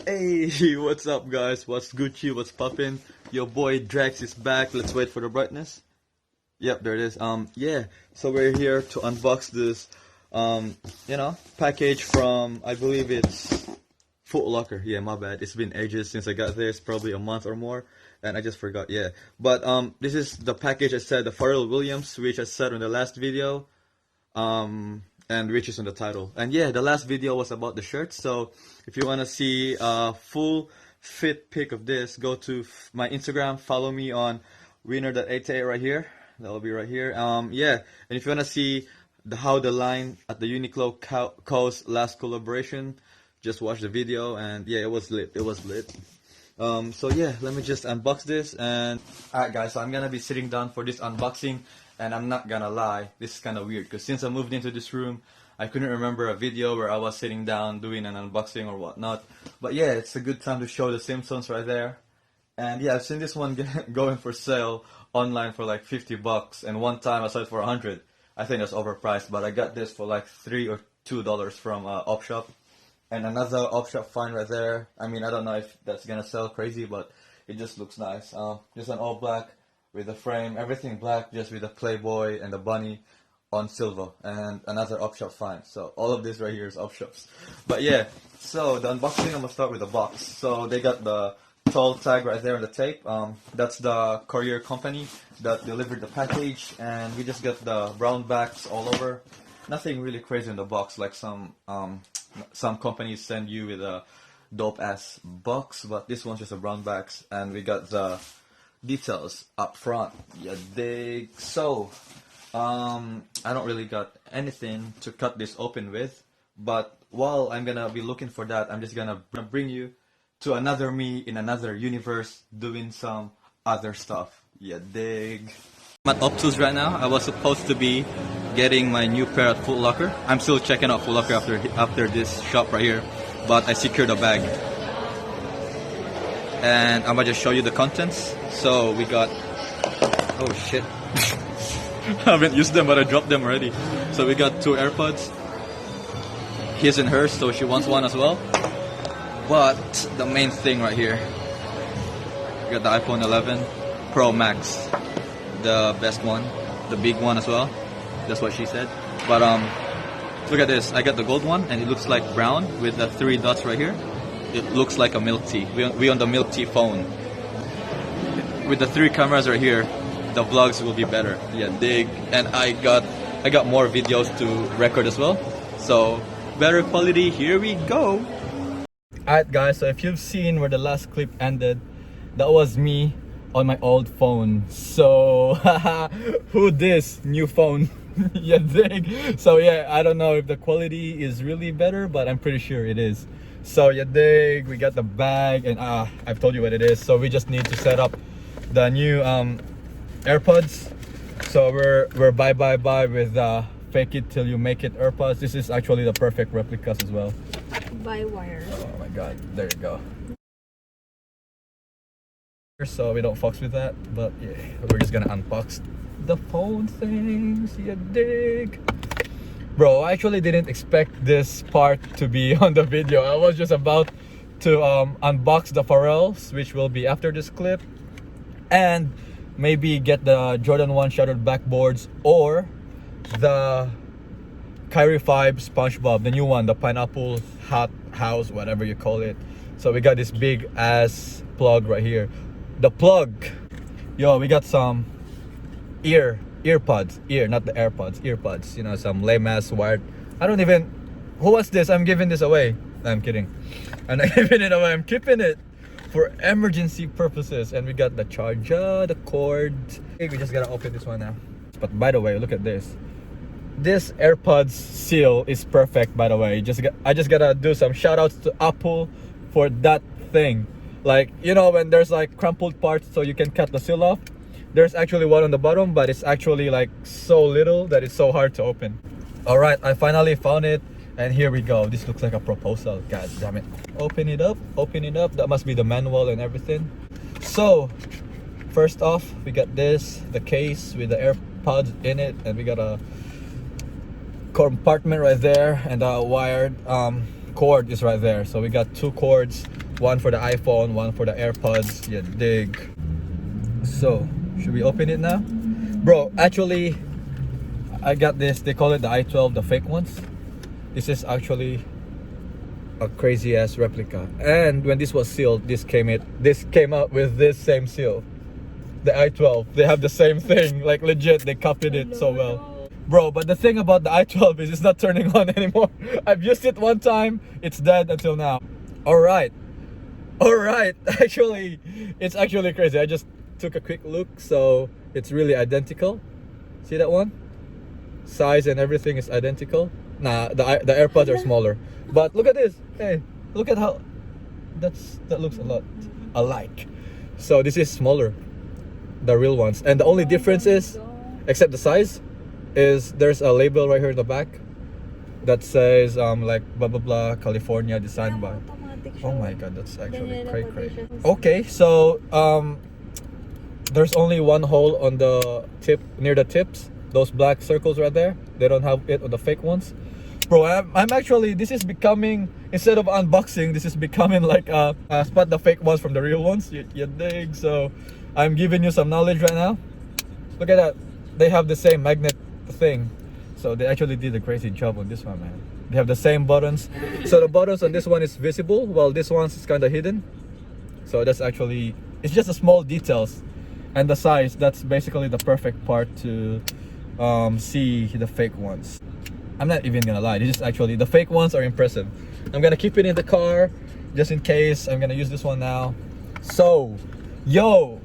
Hey, what's up guys? What's Gucci? What's poppin'? Your boy Drax is back. Let's wait for the brightness. Yep, there it is. Yeah. So we're here to unbox this package from, I believe it's Foot Locker. Yeah, my bad. It's been ages since I got there. It's probably a month or more and I just forgot. Yeah. But this is the package I said, the Pharell Williams, which I said in the last video. And which is on the title. And yeah, the last video was about the shirts. So if you want to see a full fit pic of this, go to my Instagram, follow me on winner.88 right here. That will be right here. Yeah, and if you want to see how the line at the Uniqlo Co's last collaboration, just watch the video. And yeah, it was lit. It was lit. So yeah, let me just unbox this. And alright guys, so I'm gonna be sitting down for this unboxing. And I'm not gonna lie, this is kind of weird because since I moved into this room, I couldn't remember a video where I was sitting down doing an unboxing or whatnot. But yeah, it's a good time to show the Simpsons right there. And yeah, I've seen this one going for sale online for like 50 bucks. And one time I saw it for 100. I think that's overpriced, but I got this for like $3 or $2 from Op Shop. And another Op Shop find right there. I mean, I don't know if that's gonna sell crazy, but it just looks nice. Just an all black with the frame, everything black, just with the Playboy and the bunny on silver, and another Op Shop find. So all of this right here is Op Shops. But yeah, so the unboxing, I'm gonna start with the box. So they got the tall tag right there on the tape. That's the courier company that delivered the package, and we just got the brown backs all over. Nothing really crazy in the box, like some companies send you with a dope ass box, but this one's just a brown backs, and we got the details up front. Yeah, dig. So I don't really got anything to cut this open with, but while I'm gonna be looking for that, I'm just gonna bring you to another me in another universe doing some other stuff. Yeah, dig. I'm at Optus right now. I was supposed to be getting my new pair at Foot Locker. I'm still checking out Foot Locker after this shop right here, but I secured a bag. And I'm gonna just show you the contents. So we got, oh shit, I haven't used them but I dropped them already. So we got 2 AirPods, his and hers, so she wants one as well. But the main thing right here, we got the iPhone 11 Pro Max, the best one, the big one as well. That's what she said. But look at this, I got the gold one and it looks like brown with the 3 dots right here. It looks like a milk tea. We on the milk tea phone. With the 3 cameras right here, the vlogs will be better. Yeah, dig. And I got more videos to record as well. So better quality. Here we go. Alright guys, so if you've seen where the last clip ended, that was me on my old phone. So who this new phone? Yeah, dig. So yeah, I don't know if the quality is really better, but I'm pretty sure it is. So yeah, dig, we got the bag, and I've told you what it is. So we just need to set up the new AirPods. So we're bye with fake it till you make it AirPods. This is actually the perfect replicas as well. By wire. Oh my god, there you go. So we don't fucks with that, but yeah, we're just gonna unbox the phone things. Yeah, dig. Bro, I actually didn't expect this part to be on the video. I was just about to unbox the Pharrells, which will be after this clip, and maybe get the Jordan 1 shattered backboards or the Kyrie 5 SpongeBob, the new one, the pineapple hot house, whatever you call it. So we got this big ass plug right here. The plug. Yo, we got some earpods, not the AirPods, earpods, you know, some lame ass wired. I don't even, who wants this? I'm giving this away. No, I'm kidding. I'm not giving it away, I'm keeping it for emergency purposes. And we got the charger, the cord. Okay, we just gotta open this one now. But by the way, look at this. This AirPods seal is perfect, by the way. I just gotta do some shout outs to Apple for that thing. Like, you know, when there's like crumpled parts so you can cut the seal off, there's actually one on the bottom, but it's actually like so little that it's so hard to open. All right, I finally found it, and here we go. This looks like a proposal. God damn it. Open it up. That must be the manual and everything. So first off, we got this, the case with the AirPods in it, and we got a compartment right there, and the wired cord is right there. So we got 2 cords One for the iPhone, one for the AirPods. Yeah, dig. So, should we open it now? Bro, actually, I got this. They call it the i12, the fake ones. This is actually a crazy ass replica. And when this was sealed, this came out with this same seal. The i12. They have the same thing. Like legit, they copied it so well. Bro, but the thing about the i12 is it's not turning on anymore. I've used it one time. It's dead until now. Alright. Actually, it's actually crazy. I just took a quick look. So it's really identical. See that one? Size and everything is identical. Nah, the AirPods are smaller. But look at this. Hey, look at how that looks a lot alike. So this is smaller, the real ones. And the only difference is, except the size, is there's a label right here in the back that says like blah blah blah California designed by. Oh my god, that's actually cray. Okay, so there's only one hole on the tip, near the tips. Those black circles right there, they don't have it on the fake ones. Bro, I'm actually, this is becoming, instead of unboxing, this is becoming like spot the fake ones from the real ones. You dig? So I'm giving you some knowledge right now. Look at that. They have the same magnet thing. So they actually did a crazy job on this one, man. They have the same buttons. So the buttons on this one is visible, while this one's is kind of hidden. So that's actually, it's just the small details. And the size, that's basically the perfect part to see the fake ones. I'm not even gonna lie, this is actually, the fake ones are impressive. I'm gonna keep it in the car just in case. I'm gonna use this one now. So, yo,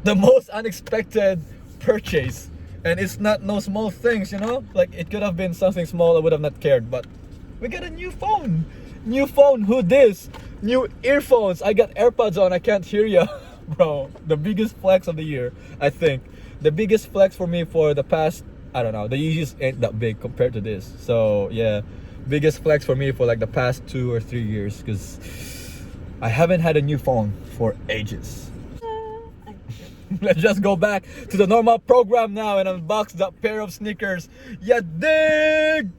the most unexpected purchase. And it's not no small things, you know? Like, it could have been something small, I would have not cared, but we got a new phone. New phone, who this? New earphones. I got AirPods on, I can't hear ya. Bro, the biggest flex of the year, I think. The biggest flex for me for the past, I don't know, the Yeezys ain't that big compared to this. So yeah, biggest flex for me for like the past 2 or 3 years, because I haven't had a new phone for ages. Let's just go back to the normal program now and unbox that pair of sneakers. Yeah, dig!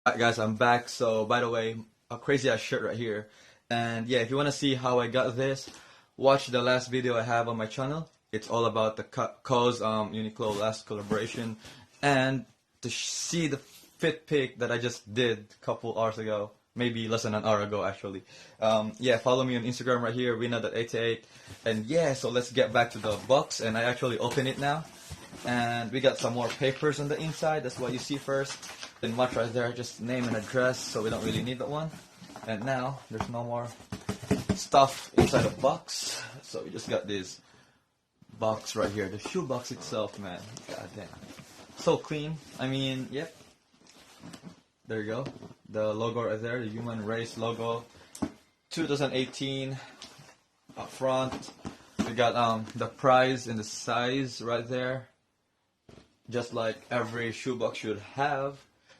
Alright guys, I'm back. So by the way, a crazy ass shirt right here. And yeah, if you want to see how I got this, watch the last video I have on my channel. It's all about the Cause Uniqlo last collaboration. And to see the fit pic that I just did a couple hours ago, maybe less than an hour ago actually. Yeah, follow me on Instagram right here, Rina.88. And yeah, so let's get back to the box, and I actually open it now. And we got some more papers on the inside, that's what you see first. Then much right there, just name and address, so we don't really need that one. And now, there's no more stuff inside the box. So we just got this box right here, the shoe box itself, man. God damn. So clean. I mean, yep. There you go. The logo right there, the human race logo. 2018 up front. We got the price and the size right there. Just like every shoebox should have.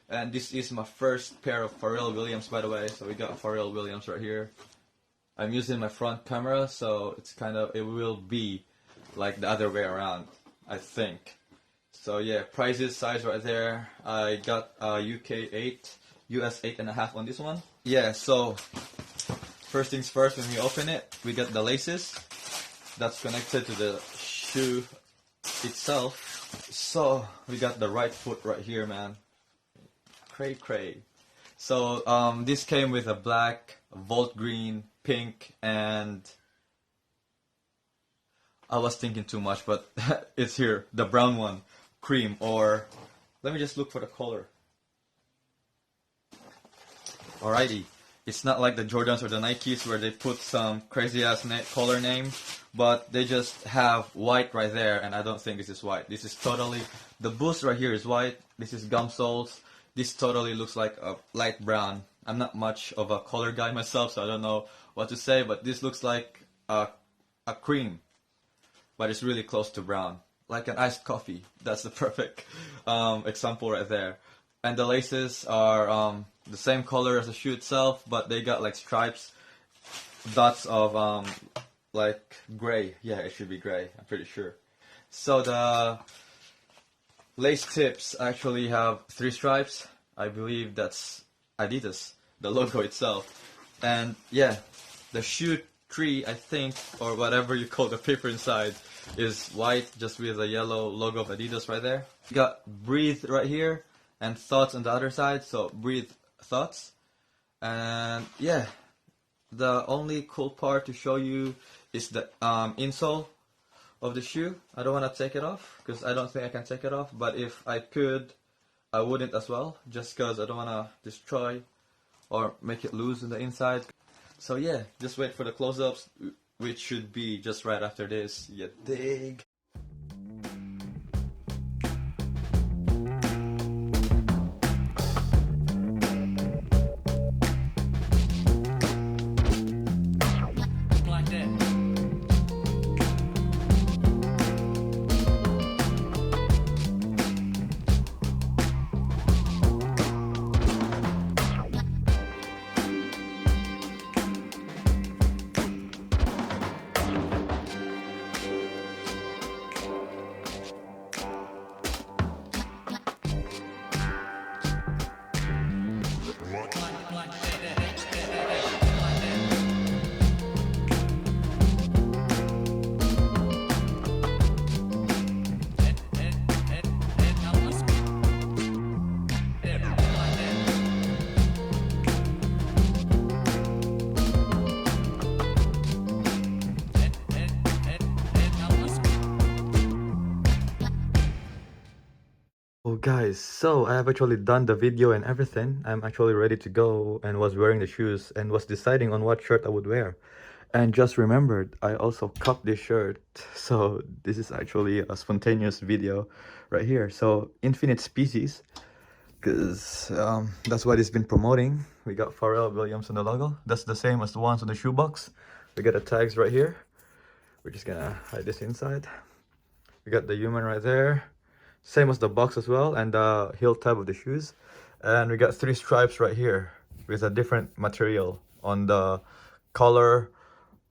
And this is my first pair of Pharell Williams, by the way. So we got Pharell Williams right here. I'm using my front camera, so it's kind of, it will be like the other way around, I think. So yeah, prices, size right there. I got UK 8, US 8.5 on this one. Yeah, so first things first, when we open it, we got the laces that's connected to the shoe itself. So we got the right foot right here, man. Cray. So this came with a black, volt green, pink, and I was thinking too much, but it's here, the brown one, cream, or let me just look for the color. Alrighty, it's not like the Jordans or the Nikes where they put some crazy ass color name, but they just have white right there, and I don't think this is white. This is totally, the Boost right here is white, this is gum soles, this totally looks like a light brown. I'm not much of a color guy myself, so I don't know what to say, but this looks like a cream, but it's really close to brown, like an iced coffee. That's the perfect example right there. And the laces are the same color as the shoe itself, but they got like stripes, dots of like gray. Yeah, it should be gray, I'm pretty sure. So the lace tips actually have 3 stripes. I believe that's Adidas, the logo itself. And yeah, The shoe tree, I think, or whatever you call the paper inside, is white, just with a yellow logo of Adidas right there. You got breathe right here, and thoughts on the other side. So breathe thoughts, and yeah, the only cool part to show you is the insole of the shoe. I don't want to take it off because I don't think I can take it off. But if I could, I wouldn't as well, just because I don't want to destroy or make it loose in the inside. So yeah, just wait for the close-ups, which should be just right after this. You dig? Oh guys, so I have actually done the video and everything. I'm actually ready to go and was wearing the shoes and was deciding on what shirt I would wear. And just remembered, I also cut this shirt. So this is actually a spontaneous video right here. So Infinite Species, because that's what it's been promoting. We got Pharell Williams on the logo. That's the same as the ones on the shoebox. We got the tags right here. We're just gonna hide this inside. We got the human right there. Same as the box as well, and the heel tab of the shoes. And we got 3 stripes right here with a different material on the collar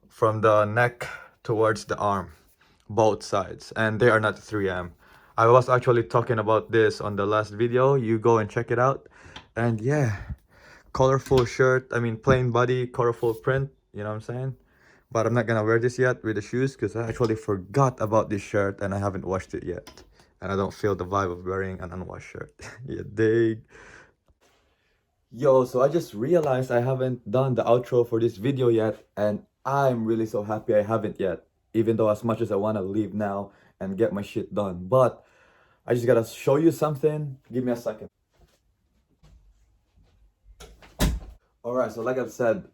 from the neck towards the arm, both sides, and they are not 3M. I was actually talking about this on the last video. You go and check it out. And yeah, colorful shirt, I mean plain body, colorful print, you know what I'm saying? But I'm not gonna wear this yet with the shoes because I actually forgot about this shirt and I haven't washed it yet. And I don't feel the vibe of wearing an unwashed shirt. You dig? Yo, so I just realized I haven't done the outro for this video yet, and I'm really so happy I haven't yet. Even though as much as I want to leave now and get my shit done. But I just gotta show you something. Give me a second. Alright, so like I've said,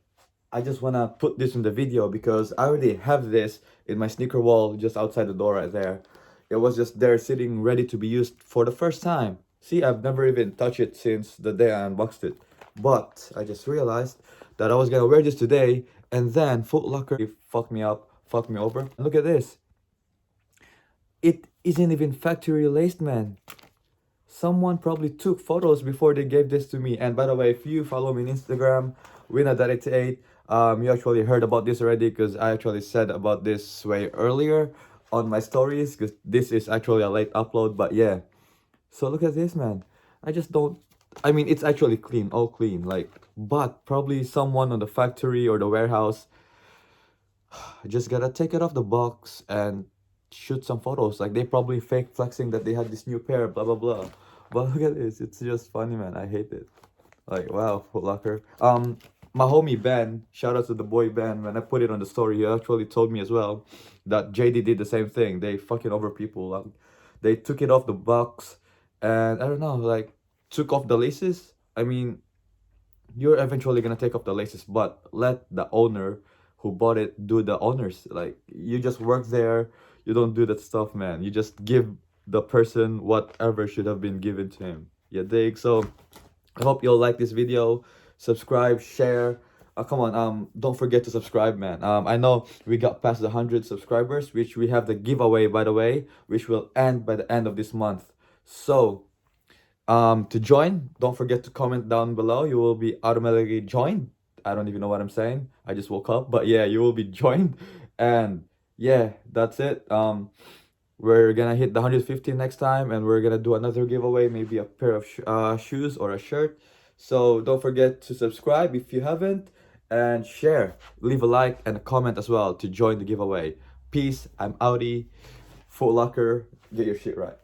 I just wanna put this in the video because I already have this in my sneaker wall just outside the door right there. It was just there sitting ready to be used for the first time. See, I've never even touched it since the day I unboxed it. But I just realized that I was gonna wear this today, and then Foot Locker fucked me up, fucked me over. Look at this. It isn't even factory laced, man. Someone probably took photos before they gave this to me. And by the way, if you follow me on Instagram, Winna.88, you actually heard about this already because I actually said about this way earlier on my stories because this is actually a late upload. But yeah, so look at this, man. I just don't, I mean, it's actually clean, all clean, like, but probably someone on the factory or the warehouse just gotta take it off the box and shoot some photos. Like, they probably fake flexing that they had this new pair, blah blah blah. But look at this, it's just funny, man. I hate it. Like, wow, Foot Locker. My homie Ben, shout out to the boy Ben, when I put it on the story, he actually told me as well that JD did the same thing. They fucking over people. They took it off the box and I don't know, like, took off the laces. I mean, you're eventually gonna take off the laces, but let the owner who bought it do the honors. Like, you just work there, you don't do that stuff, man. You just give the person whatever should have been given to him. You dig? So I hope you'll like this video. Subscribe, share. Come on, don't forget to subscribe, man. I know we got past the 100 subscribers, which we have the giveaway, by the way, which will end by the end of this month. So to join, don't forget to comment down below. You will be automatically joined. I don't even know what I'm saying. I just woke up, but yeah, you will be joined. And yeah, that's it. We're gonna hit the 150 next time, and we're gonna do another giveaway, maybe a pair of shoes or a shirt. So don't forget to subscribe if you haven't, and share. Leave a like and a comment as well to join the giveaway. Peace. I'm Audi. Foot Locker. Get your shit right.